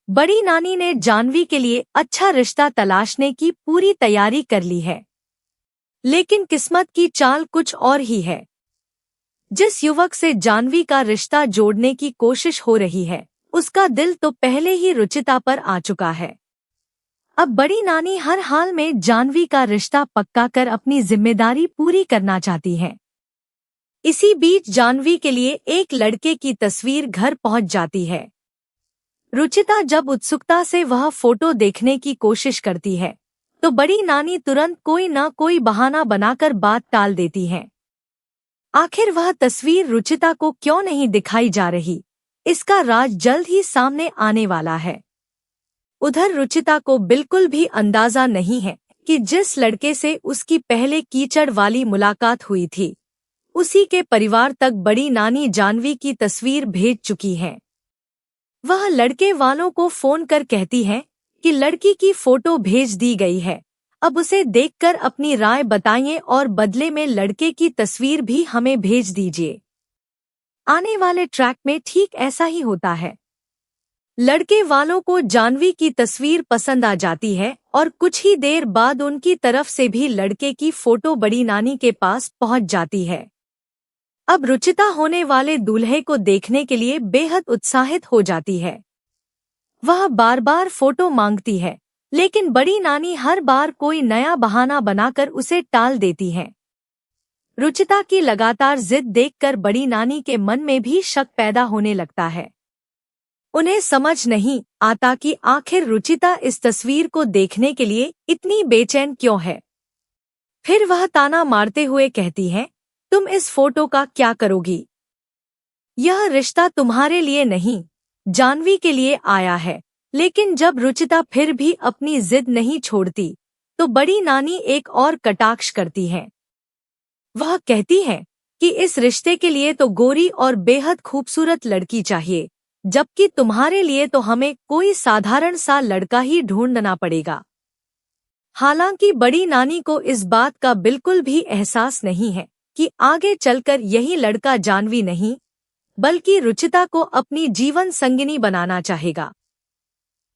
बड़ी नानी ने जानवी के लिए अच्छा रिश्ता तलाशने की पूरी तैयारी कर ली है। लेकिन किस्मत की चाल कुछ और ही है। जिस युवक से जानवी का रिश्ता जोड़ने की कोशिश हो रही है, उसका दिल तो पहले ही रुचिता पर आ चुका है। अब बड़ी नानी हर हाल में जानवी का रिश्ता पक्का कर अपनी जिम्मेदारी पूरी करना चाहती है। इसी बीच जानवी के लिए एक लड़के की तस्वीर घर पहुंच जाती है। रुचिता जब उत्सुकता से वह फोटो देखने की कोशिश करती है, तो बड़ी नानी तुरंत कोई न कोई बहाना बनाकर बात टाल देती है। आखिर वह तस्वीर रुचिता को क्यों नहीं दिखाई जा रही, इसका राज जल्द ही सामने आने वाला है। उधर रुचिता को बिल्कुल भी अंदाजा नहीं है कि जिस लड़के से उसकी पहले कीचड़ वाली मुलाकात हुई थी, उसी के परिवार तक बड़ी नानी जानवी की तस्वीर भेज चुकी है। वह लड़के वालों को फोन कर कहती है कि लड़की की फोटो भेज दी गई है, अब उसे देखकर अपनी राय बताइए और बदले में लड़के की तस्वीर भी हमें भेज दीजिए। आने वाले ट्रैक में ठीक ऐसा ही होता है। लड़के वालों को जानवी की तस्वीर पसंद आ जाती है और कुछ ही देर बाद उनकी तरफ से भी लड़के की फोटो बड़ी नानी के पास पहुंच जाती है। अब रुचिता होने वाले दूल्हे को देखने के लिए बेहद उत्साहित हो जाती है। वह बार बार फोटो मांगती है, लेकिन बड़ी नानी हर बार कोई नया बहाना बनाकर उसे टाल देती है। रुचिता की लगातार जिद देखकर बड़ी नानी के मन में भी शक पैदा होने लगता है। उन्हें समझ नहीं आता कि आखिर रुचिता इस तस्वीर को देखने के लिए इतनी बेचैन क्यों है। फिर वह ताना मारते हुए कहती है, तुम इस फोटो का क्या करोगी? यह रिश्ता तुम्हारे लिए नहीं, जानवी के लिए आया है। लेकिन जब रुचिता फिर भी अपनी जिद नहीं छोड़ती, तो बड़ी नानी एक और कटाक्ष करती है। वह कहती है कि इस रिश्ते के लिए तो गोरी और बेहद खूबसूरत लड़की चाहिए, जबकि तुम्हारे लिए तो हमें कोई साधारण सा लड़का ही ढूंढना पड़ेगा। हालांकि बड़ी नानी को इस बात का बिल्कुल भी एहसास नहीं है कि आगे चलकर यही लड़का जानवी नहीं, बल्कि रुचिता को अपनी जीवन संगिनी बनाना चाहेगा।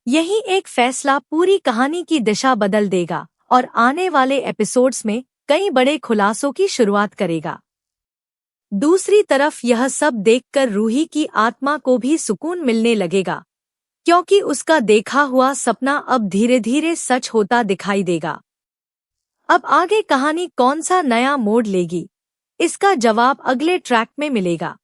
यही एक फैसला पूरी कहानी की दिशा बदल देगा और आने वाले एपिसोड्स में कई बड़े खुलासों की शुरुआत करेगा। दूसरी तरफ यह सब देखकर रूही की आत्मा को भी सुकून मिलने लगेगा, क्योंकि उसका देखा हुआ सपना अब धीरे धीरे सच होता दिखाई देगा। अब आगे कहानी कौन सा नया मोड़ लेगी, इसका जवाब अगले ट्रैक में मिलेगा।